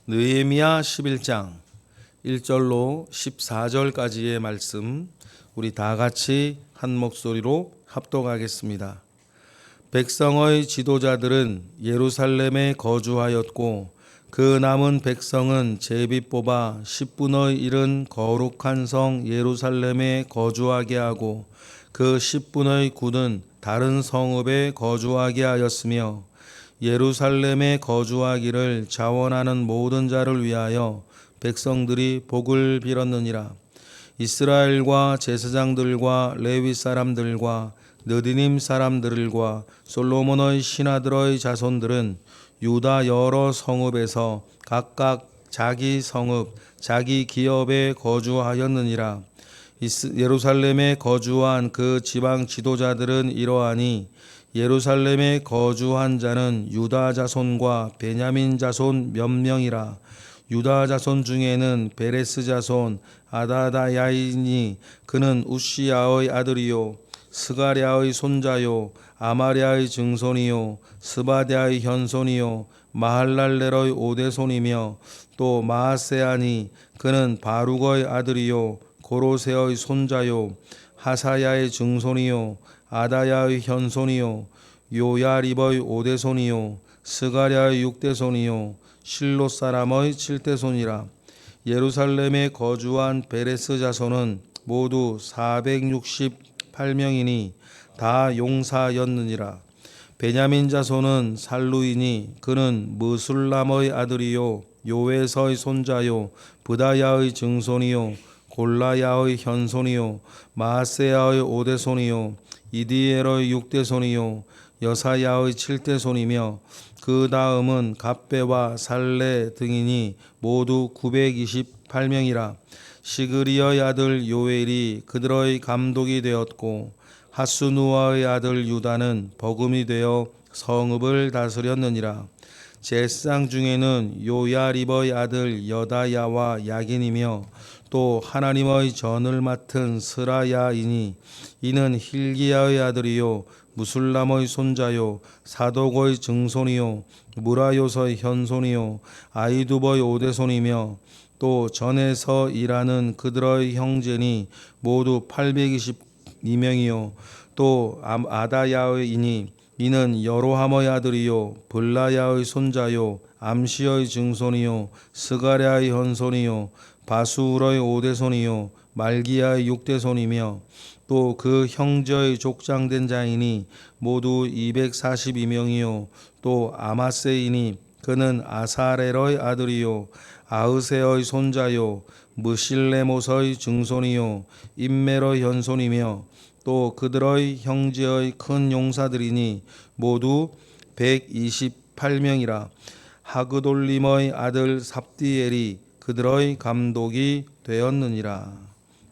느헤미야 11장 1절로 14절까지의 말씀 우리 다 같이 한 목소리로 합독하겠습니다. 백성의 지도자들은 예루살렘에 거주하였고 그 남은 백성은 제비 뽑아 10분의 1은 거룩한 성 예루살렘에 거주하게 하고 그 10분의 9는 다른 성읍에 거주하게 하였으며 예루살렘에 거주하기를 자원하는 모든 자를 위하여 백성들이 복을 빌었느니라. 이스라엘과 제사장들과 레위 사람들과 느디님 사람들과 솔로몬의 신하들의 자손들은 유다 여러 성읍에서 각각 자기 성읍, 자기 기업에 거주하였느니라. 예루살렘에 거주한 그 지방 지도자들은 이러하니 예루살렘에 거주한 자는 유다 자손과 베냐민 자손 몇 명이라. 유다 자손 중에는 베레스 자손 아다다야이니 그는 우시야의 아들이요 스가랴의 손자요 아마랴의 증손이요 스바랴의 현손이요 마할랄렐의 오대손이며 또 마아세아니 그는 바룩의 아들이요 고로세의 손자요 하사야의 증손이요 아다야의 현손이요 요야립의 오대손이요 스가랴의 육대손이요 실로 사람의 7대손이라. 예루살렘에 거주한 베레스 자손은 모두 468명이니 다 용사였느니라. 베냐민 자손은 살루이니 그는 무술람의 아들이요 요에서의 손자요 부다야의 증손이요 골라야의 현손이요 마세야의 오대손이요 이디엘의 육대손이요 여사야의 7대손이며 그 다음은 갑배와 살레 등이니 모두 928명이라. 시그리의 아들 요엘이 그들의 감독이 되었고 하수누아의 아들 유다는 버금이 되어 성읍을 다스렸느니라. 제사장 중에는 요야립의 아들 여다야와 야긴이며 또 하나님의 전을 맡은 스라야이니 이는 힐기야의 아들이요 무술람의 손자요 사독의 증손이요 무라요서의 현손이요 아이두버의 오대손이며 또 전에서 일하는 그들의 형제니 모두 822명이요 또 아다야의이니 이는 여로함의 아들이요 블라야의 손자요 암시의 증손이요 스가랴의 현손이요 바수울의 오대손이요 말기야의 육대손이며 또 그 형제의 족장된 자이니 모두 242명이요 또 아마세이니 그는 아사렐의 아들이요 아으세의 손자요 무실레못의 증손이요 임멜의 현손이며 또 그들의 형제의 큰 용사들이니 모두 128명이라. 하그돌림의 아들 삽디엘이 그들의 감독이 되었느니라.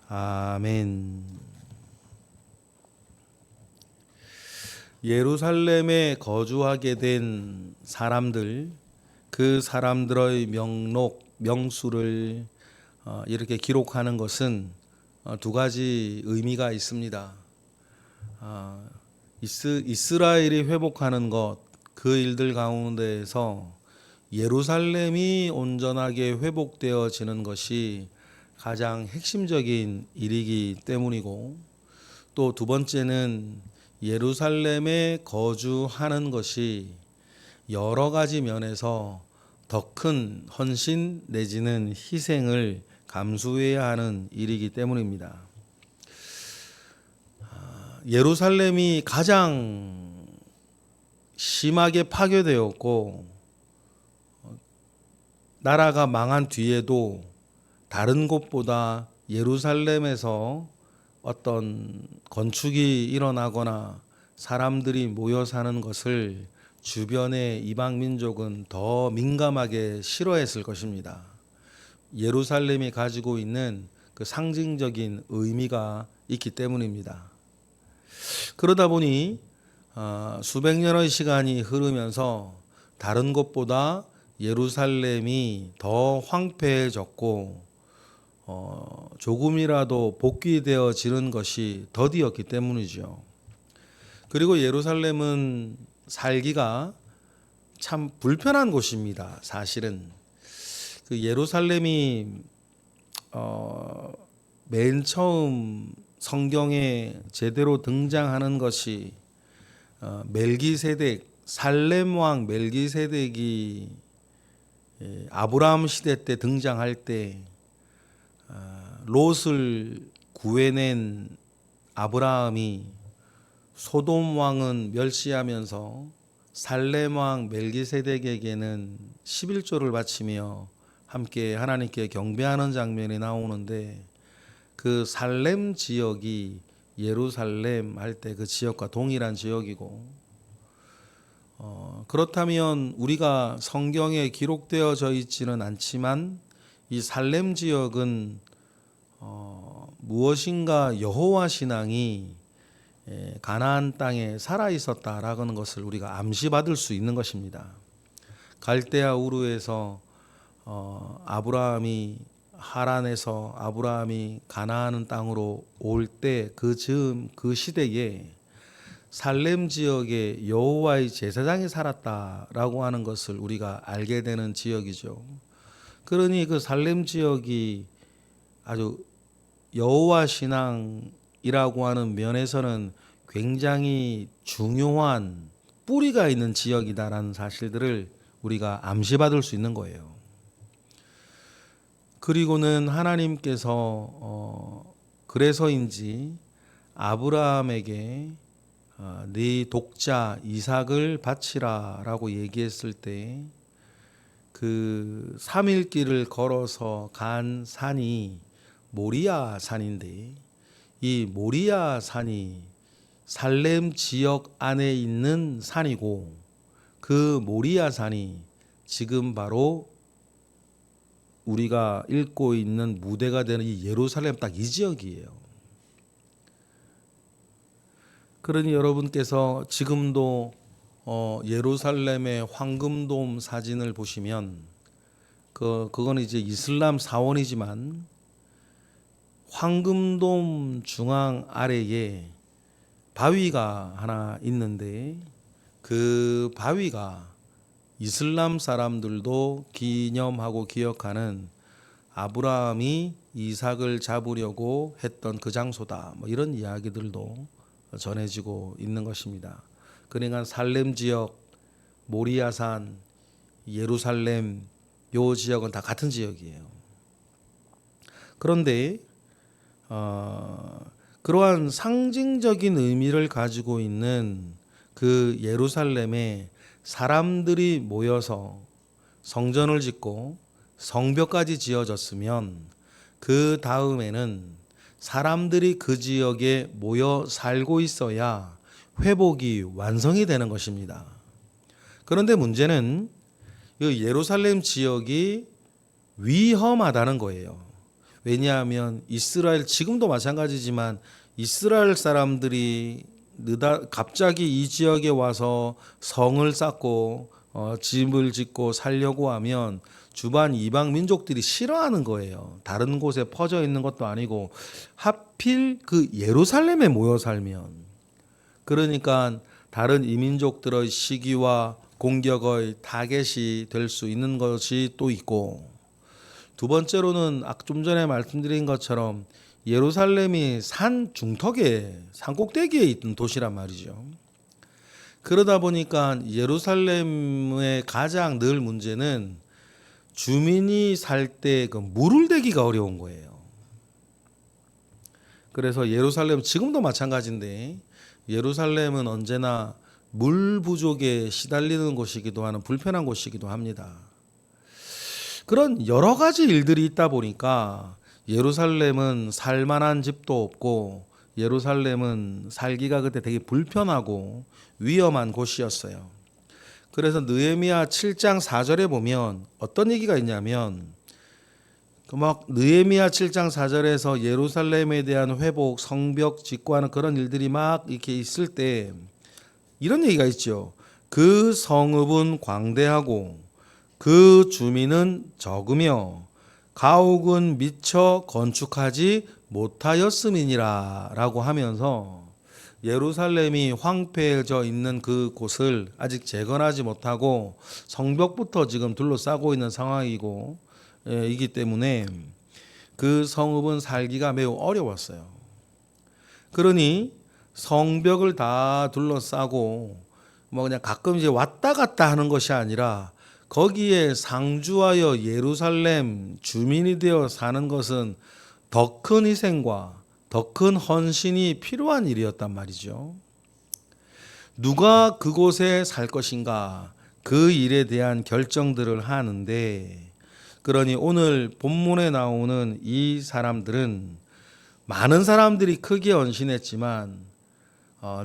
아멘. 예루살렘에 거주하게 된 사람들, 그 사람들의 명수를 이렇게 기록하는 것은 두 가지 의미가 있습니다. 이스라엘이 회복하는 것, 그 일들 가운데에서 예루살렘이 온전하게 회복되어지는 것이 가장 핵심적인 일이기 때문이고, 또 두 번째는 예루살렘에 거주하는 것이 여러 가지 면에서 더 큰 헌신 내지는 희생을 감수해야 하는 일이기 때문입니다. 예루살렘이 가장 심하게 파괴되었고 나라가 망한 뒤에도 다른 곳보다 예루살렘에서 어떤 건축이 일어나거나 사람들이 모여 사는 것을 주변의 이방 민족은 더 민감하게 싫어했을 것입니다. 예루살렘이 가지고 있는 그 상징적인 의미가 있기 때문입니다. 그러다 보니 수백 년의 시간이 흐르면서 다른 곳보다 예루살렘이 더 황폐해졌고 조금이라도 복귀되어지는 것이 더디었기 때문이죠. 그리고 예루살렘은 살기가 참 불편한 곳입니다. 사실은 그 예루살렘이 맨 처음 성경에 제대로 등장하는 것이 멜기세덱, 살렘 왕 멜기세덱이 아브라함 시대 때 등장할 때 롯을 구해낸 아브라함이 소돔 왕은 멸시하면서 살렘 왕 멜기세덱에게는 11조를 바치며 함께 하나님께 경배하는 장면이 나오는데, 그 살렘 지역이 예루살렘 할 때 그 지역과 동일한 지역이고, 그렇다면 우리가 성경에 기록되어져 있지는 않지만 이 살렘 지역은 무엇인가 여호와 신앙이 가나안 땅에 살아 있었다라는 것을 우리가 암시받을 수 있는 것입니다. 갈대아 우르에서 아브라함이 하란에서 아브라함이 가나안 땅으로 올 때 그 시대에 살렘 지역에 여호와의 제사장이 살았다라고 하는 것을 우리가 알게 되는 지역이죠. 그러니 그 살렘 지역이 아주 여호와 신앙이라고 하는 면에서는 굉장히 중요한 뿌리가 있는 지역이다라는 사실들을 우리가 암시받을 수 있는 거예요. 그리고는 하나님께서 그래서인지 아브라함에게 네 독자 이삭을 바치라라고 얘기했을 때 그 3일 길을 걸어서 간 산이 모리아 산인데, 이 모리아 산이 살렘 지역 안에 있는 산이고, 그 모리아 산이 지금 바로 우리가 읽고 있는 무대가 되는 이 예루살렘 딱 이 지역이에요. 그러니 여러분께서 지금도 예루살렘의 황금돔 사진을 보시면 그건 이제 이슬람 사원이지만 황금돔 중앙 아래에 바위가 하나 있는데, 그 바위가 이슬람 사람들도 기념하고 기억하는 아브라함이 이삭을 잡으려고 했던 그 장소다, 뭐 이런 이야기들도 전해지고 있는 것입니다. 그러니까 살렘 지역, 모리아산, 예루살렘 요 지역은 다 같은 지역이에요. 그런데 그러한 상징적인 의미를 가지고 있는 그 예루살렘에 사람들이 모여서 성전을 짓고 성벽까지 지어졌으면 그 다음에는 사람들이 그 지역에 모여 살고 있어야 회복이 완성이 되는 것입니다. 그런데 문제는 이 예루살렘 지역이 위험하다는 거예요. 왜냐하면 이스라엘, 지금도 마찬가지지만 이스라엘 사람들이 갑자기 이 지역에 와서 성을 쌓고 집을 짓고 살려고 하면 주변 이방 민족들이 싫어하는 거예요. 다른 곳에 퍼져 있는 것도 아니고 하필 그 예루살렘에 모여 살면, 그러니까 다른 이민족들의 시기와 공격의 타겟이 될 수 있는 것이 또 있고, 두 번째로는 좀 전에 말씀드린 것처럼 예루살렘이 산 중턱에, 산 꼭대기에 있던 도시란 말이죠. 그러다 보니까 예루살렘의 가장 늘 문제는 주민이 살 때 그 물을 대기가 어려운 거예요. 그래서 예루살렘 지금도 마찬가지인데, 예루살렘은 언제나 물 부족에 시달리는 곳이기도 하는 불편한 곳이기도 합니다. 그런 여러 가지 일들이 있다 보니까 예루살렘은 살만한 집도 없고, 예루살렘은 살기가 그때 되게 불편하고 위험한 곳이었어요. 그래서 느헤미야 7장 4절에 보면 어떤 얘기가 있냐면, 느헤미야 7장 4절에서 예루살렘에 대한 회복, 성벽 짓고 하는 그런 일들이 막 이렇게 있을 때 이런 얘기가 있죠. 그 성읍은 광대하고 그 주민은 적으며 가옥은 미처 건축하지 못하였음이니라 라고 하면서 예루살렘이 황폐해져 있는 그 곳을 아직 재건하지 못하고 성벽부터 지금 둘러싸고 있는 상황이고, 이기 때문에 그 성읍은 살기가 매우 어려웠어요. 그러니 성벽을 다 둘러싸고 뭐 그냥 가끔 이제 왔다 갔다 하는 것이 아니라 거기에 상주하여 예루살렘 주민이 되어 사는 것은 더 큰 희생과 더 큰 헌신이 필요한 일이었단 말이죠. 누가 그곳에 살 것인가 그 일에 대한 결정들을 하는데, 그러니 오늘 본문에 나오는 이 사람들은 많은 사람들이 크게 헌신했지만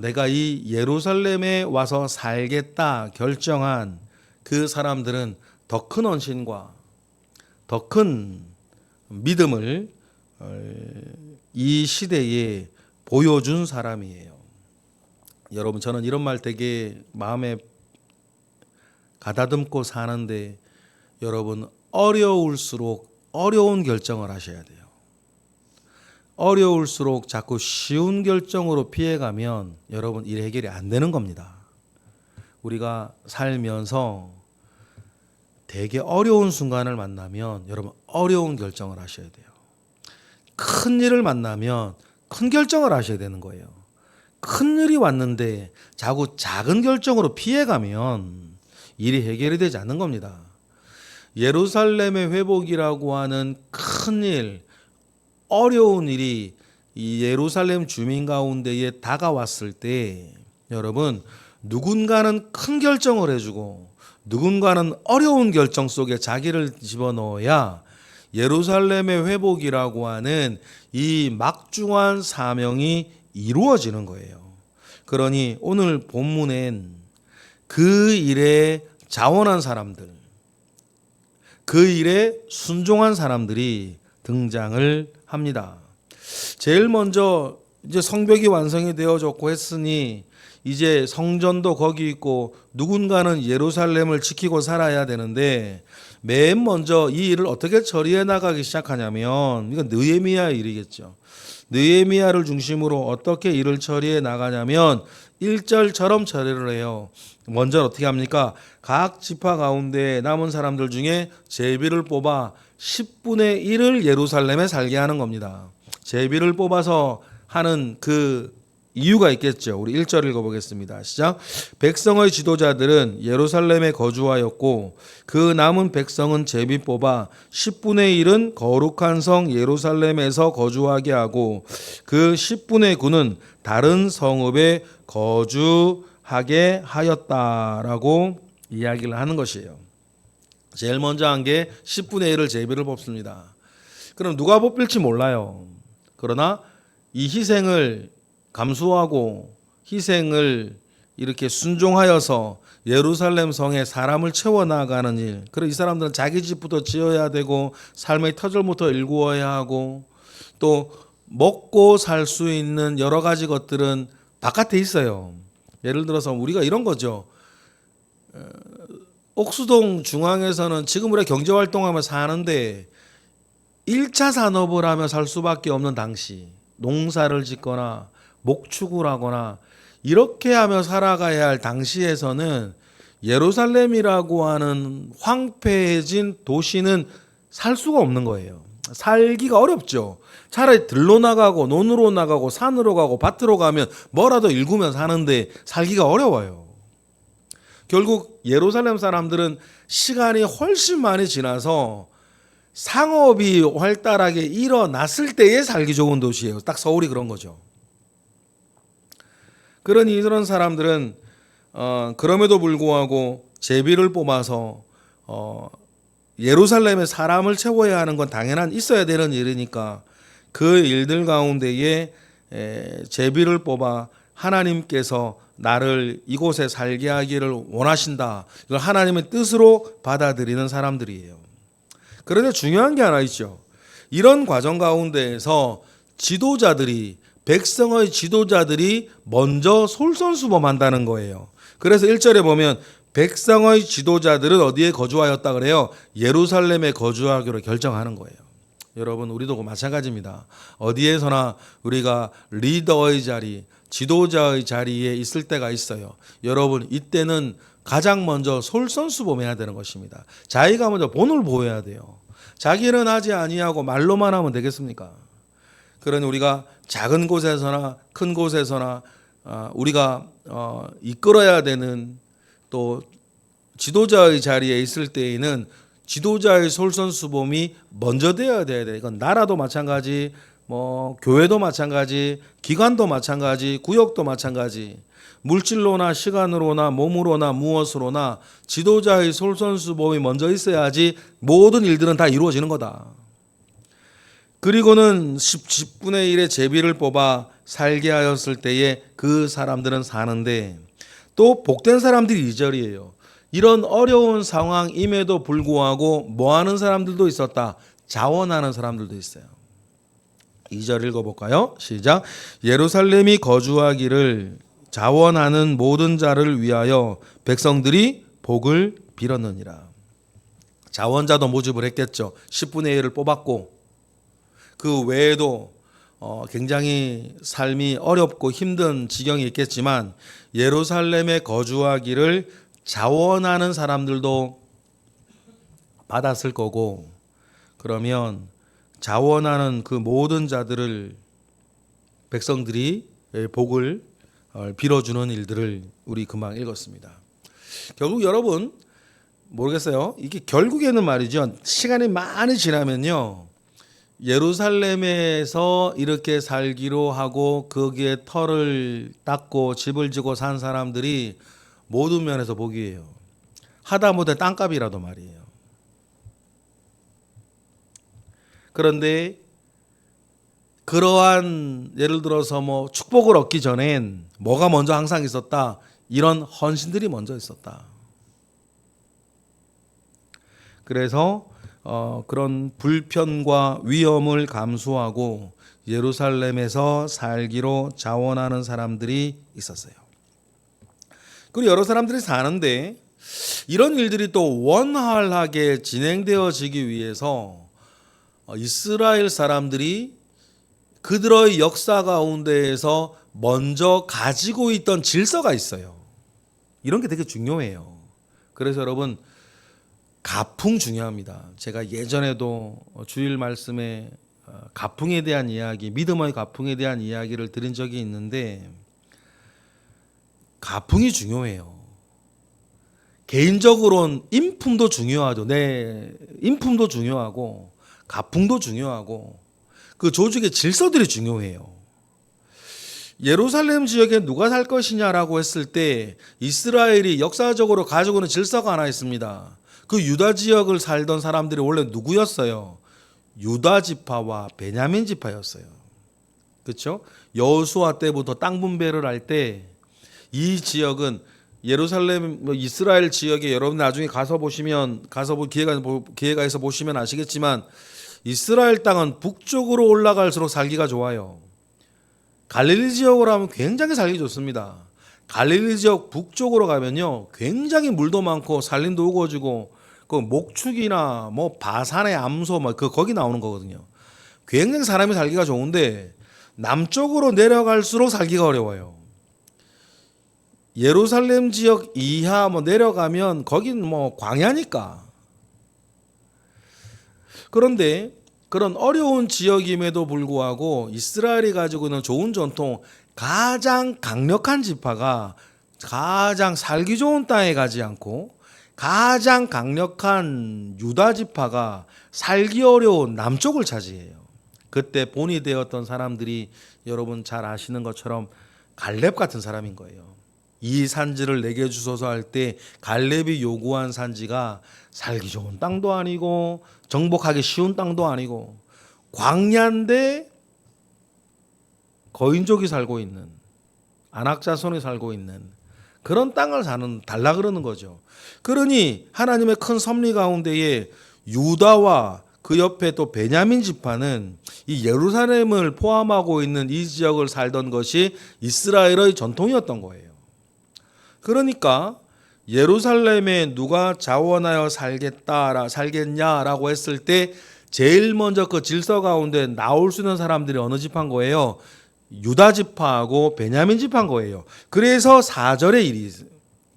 내가 이 예루살렘에 와서 살겠다 결정한 그 사람들은 더 큰 헌신과 더 큰 믿음을 이 시대에 보여준 사람이에요. 여러분, 저는 이런 말 되게 마음에 가다듬고 사는데, 여러분, 어려울수록 어려운 결정을 하셔야 돼요. 어려울수록 자꾸 쉬운 결정으로 피해가면 여러분 일 해결이 안 되는 겁니다. 우리가 살면서 되게 어려운 순간을 만나면 여러분 어려운 결정을 하셔야 돼요. 큰 일을 만나면 큰 결정을 하셔야 되는 거예요. 큰 일이 왔는데 자꾸 작은 결정으로 피해가면 일이 해결이 되지 않는 겁니다. 예루살렘의 회복이라고 하는 큰 일, 어려운 일이 이 예루살렘 주민 가운데에 다가왔을 때 여러분, 누군가는 큰 결정을 해주고 누군가는 어려운 결정 속에 자기를 집어넣어야 예루살렘의 회복이라고 하는 이 막중한 사명이 이루어지는 거예요. 그러니 오늘 본문엔 그 일에 자원한 사람들, 그 일에 순종한 사람들이 등장을 합니다. 제일 먼저 이제 성벽이 완성이 되어졌고 했으니 이제 성전도 거기 있고 누군가는 예루살렘을 지키고 살아야 되는데, 맨 먼저 이 일을 어떻게 처리해 나가기 시작하냐면, 이건 느헤미야의 일이겠죠. 느헤미야를 중심으로 어떻게 일을 처리해 나가냐면 1절처럼 처리를 해요. 먼저 어떻게 합니까? 각 지파 가운데 남은 사람들 중에 제비를 뽑아 10분의 1을 예루살렘에 살게 하는 겁니다. 제비를 뽑아서 하는 그 이유가 있겠죠. 우리 1절 읽어보겠습니다. 시작. 백성의 지도자들은 예루살렘에 거주하였고 그 남은 백성은 제비 뽑아 10분의 1은 거룩한 성 예루살렘에서 거주하게 하고 그 10분의 9는 다른 성읍에 거주하게 하였다라고 이야기를 하는 것이에요. 제일 먼저 한 게 10분의 1을 제비를 뽑습니다. 그럼 누가 뽑힐지 몰라요. 그러나 이 희생을 감수하고 희생을 이렇게 순종하여서 예루살렘 성에 사람을 채워나가는 일. 그리고 이 사람들은 자기 집부터 지어야 되고 삶의 터전부터 일구어야 하고 또 먹고 살 수 있는 여러 가지 것들은 바깥에 있어요. 예를 들어서 우리가 이런 거죠. 옥수동 중앙에서는 지금 우리가 경제활동하며 사는데 1차 산업을 하며 살 수밖에 없는 당시, 농사를 짓거나 목축을 하거나 이렇게 하며 살아가야 할 당시에서는 예루살렘이라고 하는 황폐해진 도시는 살 수가 없는 거예요. 살기가 어렵죠. 차라리 들로 나가고 논으로 나가고 산으로 가고 밭으로 가면 뭐라도 일구면 사는데 살기가 어려워요. 결국 예루살렘 사람들은 시간이 훨씬 많이 지나서 상업이 활달하게 일어났을 때에 살기 좋은 도시예요. 딱 서울이 그런 거죠. 그러니 이런 사람들은 그럼에도 불구하고 제비를 뽑아서 예루살렘에 사람을 채워야 하는 건 당연한 있어야 되는 일이니까 그 일들 가운데에 제비를 뽑아 하나님께서 나를 이곳에 살게 하기를 원하신다. 이걸 하나님의 뜻으로 받아들이는 사람들이에요. 그런데 중요한 게 하나 있죠. 이런 과정 가운데에서 지도자들이 백성의 지도자들이 먼저 솔선수범한다는 거예요. 그래서 1절에 보면 백성의 지도자들은 어디에 거주하였다 그래요? 예루살렘에 거주하기로 결정하는 거예요. 여러분, 우리도 마찬가지입니다. 어디에서나 우리가 리더의 자리, 지도자의 자리에 있을 때가 있어요. 여러분, 이때는 가장 먼저 솔선수범해야 되는 것입니다. 자기가 먼저 본을 보여야 돼요. 자기는 하지 아니하고 말로만 하면 되겠습니까? 그러니 우리가 작은 곳에서나 큰 곳에서나 우리가 이끌어야 되는 또 지도자의 자리에 있을 때에는 지도자의 솔선수범이 먼저 되어야 돼야 돼. 이건 나라도 마찬가지, 뭐 교회도 마찬가지, 기관도 마찬가지, 구역도 마찬가지. 물질로나 시간으로나 몸으로나 무엇으로나 지도자의 솔선수범이 먼저 있어야지 모든 일들은 다 이루어지는 거다. 그리고는 10분의 1의 제비를 뽑아 살게 하였을 때에 그 사람들은 사는데, 또 복된 사람들이 2절이에요. 이런 어려운 상황임에도 불구하고 뭐하는 사람들도 있었다. 자원하는 사람들도 있어요. 2절 읽어볼까요? 시작. 예루살렘이 거주하기를 자원하는 모든 자를 위하여 백성들이 복을 빌었느니라. 자원자도 모집을 했겠죠. 10분의 1을 뽑았고, 그 외에도 굉장히 삶이 어렵고 힘든 지경이 있겠지만 예루살렘에 거주하기를 자원하는 사람들도 받았을 거고, 그러면 자원하는 그 모든 자들을 백성들이 복을 빌어주는 일들을 우리 금방 읽었습니다. 결국 여러분 모르겠어요. 이게 결국에는 말이죠. 시간이 많이 지나면요. 예루살렘에서 이렇게 살기로 하고 거기에 터를 닦고 집을 지고 산 사람들이 모든 면에서 복이에요. 하다못해 땅값이라도 말이에요. 그런데 그러한 예를 들어서 뭐 축복을 얻기 전엔 뭐가 먼저 항상 있었다. 이런 헌신들이 먼저 있었다. 그래서 그런 불편과 위험을 감수하고 예루살렘에서 살기로 자원하는 사람들이 있었어요. 그리고 여러 사람들이 사는데 이런 일들이 또 원활하게 진행되어지기 위해서 이스라엘 사람들이 그들의 역사 가운데에서 먼저 가지고 있던 질서가 있어요. 이런 게 되게 중요해요. 그래서 여러분 가풍 중요합니다. 제가 예전에도 주일 말씀에 가풍에 대한 이야기, 믿음의 가풍에 대한 이야기를 드린 적이 있는데 가풍이 중요해요. 개인적으로는 인품도 중요하죠. 내 인품도 중요하고 가풍도 중요하고 그 조직의 질서들이 중요해요. 예루살렘 지역에 누가 살 것이냐라고 했을 때 이스라엘이 역사적으로 가지고 있는 질서가 하나 있습니다. 그 유다 지역을 살던 사람들이 원래 누구였어요? 유다 지파와 베냐민 지파였어요. 그렇죠? 여호수아 때부터 땅 분배를 할 때 이 지역은 예루살렘 이스라엘 지역에 여러분 나중에 가서 보시면 기회가 있어 보시면 아시겠지만 이스라엘 땅은 북쪽으로 올라갈수록 살기가 좋아요. 갈릴리 지역으로 하면 굉장히 살기 좋습니다. 갈릴리 지역 북쪽으로 가면요 굉장히 물도 많고 산림도 우거지고 그 목축이나 뭐 바산의 암소 거기 나오는 거거든요. 굉장히 사람이 살기가 좋은데 남쪽으로 내려갈수록 살기가 어려워요. 예루살렘 지역 이하 내려가면 거긴 광야니까. 그런데 그런 어려운 지역임에도 불구하고 이스라엘이 가지고 있는 좋은 전통, 가장 강력한 지파가 가장 살기 좋은 땅에 가지 않고 가장 강력한 유다 지파가 살기 어려운 남쪽을 차지해요. 그때 본이 되었던 사람들이 여러분 잘 아시는 것처럼 갈렙 같은 사람인 거예요. 이 산지를 내게 주소서 할 때 갈렙이 요구한 산지가 살기 좋은 땅도 아니고 정복하기 쉬운 땅도 아니고 광야인데 거인족이 살고 있는 안악자손이 살고 있는 그런 땅을 달라 그러는 거죠. 그러니 하나님의 큰 섭리 가운데에 유다와 그 옆에 또 베냐민 지파는 이 예루살렘을 포함하고 있는 이 지역을 살던 것이 이스라엘의 전통이었던 거예요. 그러니까 예루살렘에 누가 자원하여 살겠냐라고 했을 때 제일 먼저 그 질서 가운데 나올 수 있는 사람들이 어느 지파인 거예요? 유다 지파하고 베냐민 지파인 거예요. 그래서 4절의 일이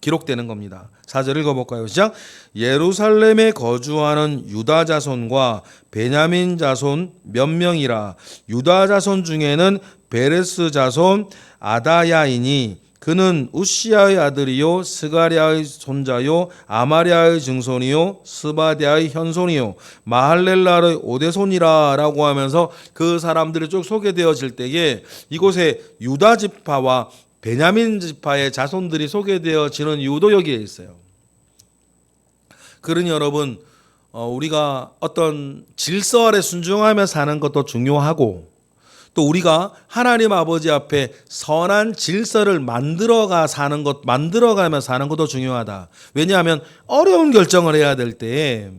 기록되는 겁니다. 4절 읽어볼까요? 시작. 예루살렘에 거주하는 유다 자손과 베냐민 자손 몇 명이라. 유다 자손 중에는 베레스 자손 아다야이니 그는 우시야의 아들이요 스가랴의 손자요 아마랴의 증손이요 스바랴의 현손이요 마할렐랄의 오대손이라 라고 하면서 그 사람들이 쭉 소개되어질 때에 이곳에 유다 지파와 베냐민 지파의 자손들이 소개되어지는 이유도 여기에 있어요. 그러니 여러분, 우리가 어떤 질서 아래 순종하며 사는 것도 중요하고, 또 우리가 하나님 아버지 앞에 선한 질서를 만들어가며 사는 것도 중요하다. 왜냐하면 어려운 결정을 해야 될 때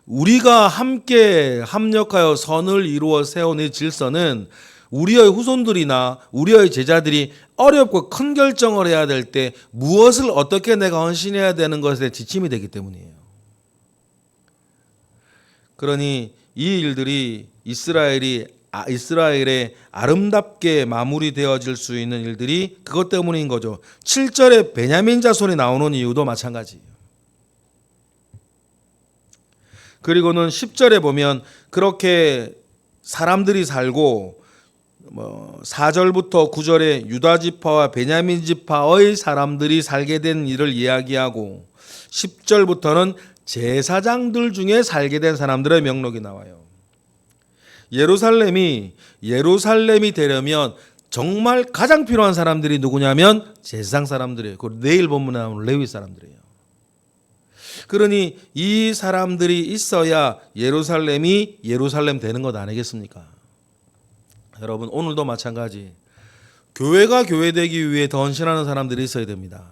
우리가 함께 합력하여 선을 이루어 세운 이 질서는 우리의 후손들이나 우리의 제자들이 어렵고 큰 결정을 해야 될 때 무엇을 어떻게 내가 헌신해야 되는 것에 지침이 되기 때문이에요. 그러니 이 일들이 이스라엘에 아름답게 마무리되어질 수 있는 일들이 그것 때문인 거죠. 7절에 베냐민 자손이 나오는 이유도 마찬가지예요. 그리고는 10절에 보면 그렇게 사람들이 살고 4절부터 9절에 유다 지파와 베냐민 지파의 사람들이 살게 된 일을 이야기하고 10절부터는 제사장들 중에 살게 된 사람들의 명록이 나와요. 예루살렘이 되려면 정말 가장 필요한 사람들이 누구냐면 제사장 사람들이에요. 그리고 내일 본문에 나오는 레위 사람들이에요. 그러니 이 사람들이 있어야 예루살렘이 예루살렘 되는 것 아니겠습니까? 여러분, 오늘도 마찬가지. 교회가 교회 되기 위해 더 헌신하는 사람들이 있어야 됩니다.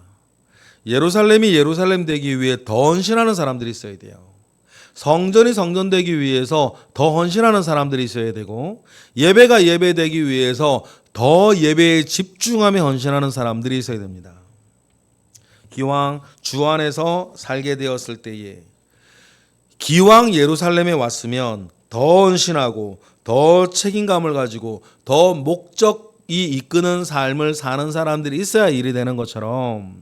예루살렘이 예루살렘 되기 위해 더 헌신하는 사람들이 있어야 돼요. 성전이 성전 되기 위해서 더 헌신하는 사람들이 있어야 되고, 예배가 예배 되기 위해서 더 예배에 집중하며 헌신하는 사람들이 있어야 됩니다. 기왕 주 안에서 살게 되었을 때에, 기왕 예루살렘에 왔으면 더 헌신하고 더 책임감을 가지고 더 목적이 이끄는 삶을 사는 사람들이 있어야 일이 되는 것처럼,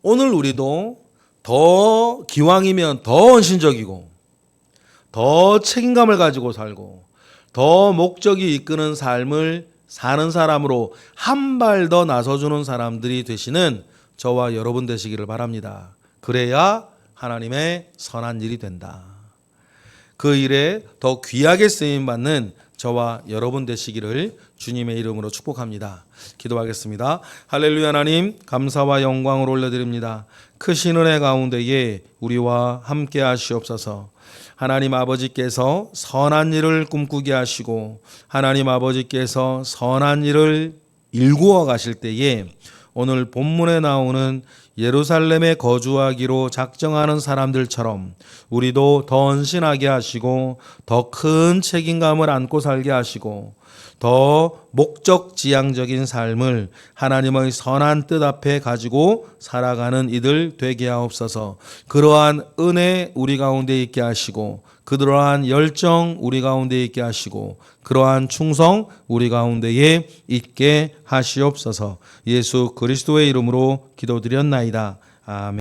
오늘 우리도 더 기왕이면 더 헌신적이고 더 책임감을 가지고 살고 더 목적이 이끄는 삶을 사는 사람으로 한 발 더 나서주는 사람들이 되시는 저와 여러분 되시기를 바랍니다. 그래야 하나님의 선한 일이 된다. 그 일에 더 귀하게 쓰임받는 저와 여러분 되시기를 주님의 이름으로 축복합니다. 기도하겠습니다. 할렐루야. 하나님, 감사와 영광을 올려드립니다. 크신 은혜 가운데에 우리와 함께 하시옵소서. 하나님 아버지께서 선한 일을 꿈꾸게 하시고 하나님 아버지께서 선한 일을 일구어 가실 때에 오늘 본문에 나오는 예루살렘에 거주하기로 작정하는 사람들처럼 우리도 더 헌신하게 하시고 더 큰 책임감을 안고 살게 하시고 더 목적지향적인 삶을 하나님의 선한 뜻 앞에 가지고 살아가는 이들 되게 하옵소서. 그러한 은혜 우리 가운데 있게 하시고 그러한 열정 우리 가운데 있게 하시고 그러한 충성 우리 가운데에 있게 하시옵소서. 예수 그리스도의 이름으로 기도드렸나이다. 아멘.